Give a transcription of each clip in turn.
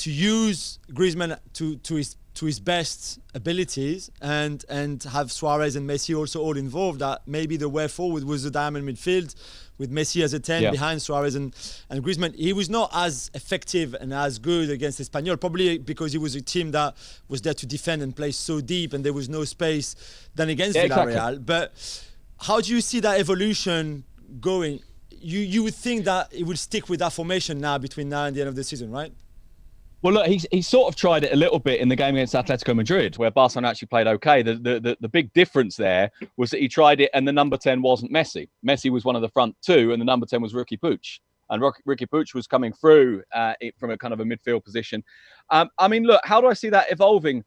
to use Griezmann to his best abilities and have Suarez and Messi also all involved, that maybe the way forward was the diamond midfield with Messi as a 10 behind Suarez and Griezmann. He was not as effective and as good against Espanyol, probably because he was a team that was there to defend and play so deep and there was no space than against Villarreal. Exactly. But how do you see that evolution going? You would think that it will stick with that formation now between now and the end of the season, right? Well, look, he sort of tried it a little bit in the game against Atletico Madrid, where Barcelona actually played okay. The big difference there was that he tried it and the number 10 wasn't Messi. Messi was one of the front two and the number 10 was Riqui Puig. And Riqui Puig was coming through from a kind of a midfield position. I mean, look, how do I see that evolving?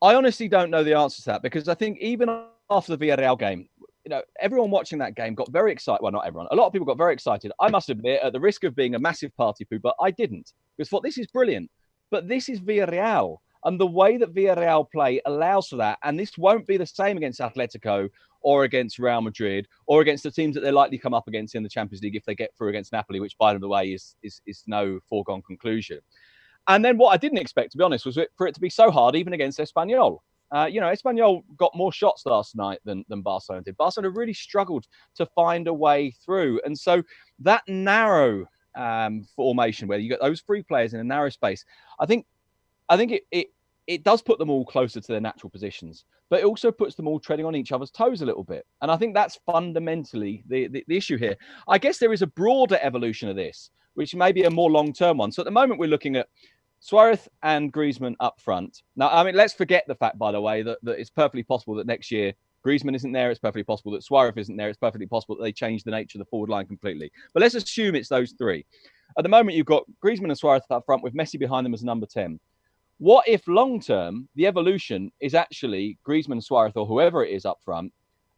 I honestly don't know the answer to that, because I think even after the Villarreal game, you know, everyone watching that game got very excited. Well, not everyone. A lot of people got very excited. I must admit, at the risk of being a massive party pooper, I didn't. Because I thought, this is brilliant. But this is Villarreal. And the way that Villarreal play allows for that. And this won't be the same against Atletico or against Real Madrid or against the teams that they're likely to come up against in the Champions League if they get through against Napoli, which, by the way, is no foregone conclusion. And then what I didn't expect, to be honest, was for it to be so hard even against Espanyol. You know, Espanyol got more shots last night than Barcelona did. Barcelona really struggled to find a way through. And so that narrow formation where you got those three players in a narrow space, I think it does put them all closer to their natural positions, but it also puts them all treading on each other's toes a little bit. And I think that's fundamentally the issue here. I guess there is a broader evolution of this, which may be a more long-term one. So at the moment, we're looking at Suarez and Griezmann up front. Now, I mean, let's forget the fact, by the way, that it's perfectly possible that next year Griezmann isn't there. It's perfectly possible that Suarez isn't there. It's perfectly possible that they change the nature of the forward line completely. But let's assume it's those three. At the moment, you've got Griezmann and Suarez up front with Messi behind them as number 10. What if long-term, the evolution is actually Griezmann and Suarez or whoever it is up front,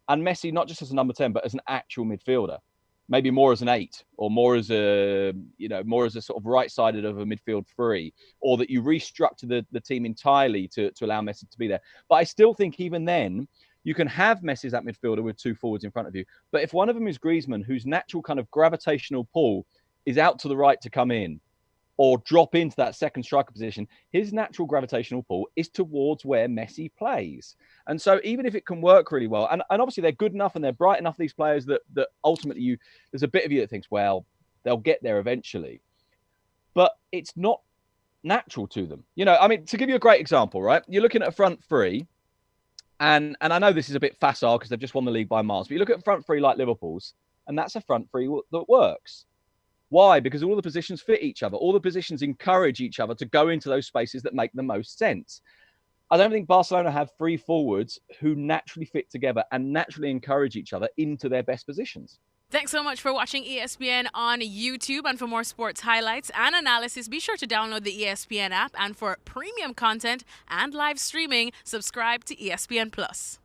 and Messi not just as a number 10, but as an actual midfielder? Maybe more as an 8 or more as a sort of right-sided of a midfield 3, or that you restructure the team entirely to allow Messi to be there. But I still think even then, you can have Messi as that midfielder with two forwards in front of you. But if one of them is Griezmann, whose natural kind of gravitational pull is out to the right to come in or drop into that second striker position, his natural gravitational pull is towards where Messi plays. And so even if it can work really well, and obviously they're good enough and they're bright enough, these players, that ultimately there's a bit of you that thinks, well, they'll get there eventually. But it's not natural to them. You know, I mean, to give you a great example, right? You're looking at a front three, and I know this is a bit facile because they've just won the league by miles, but you look at a front three like Liverpool's, and that's a front three that works. Why? Because all the positions fit each other. All the positions encourage each other to go into those spaces that make the most sense. I don't think Barcelona have three forwards who naturally fit together and naturally encourage each other into their best positions. Thanks so much for watching ESPN on YouTube. And for more sports highlights and analysis, be sure to download the ESPN app. And for premium content and live streaming, subscribe to ESPN Plus.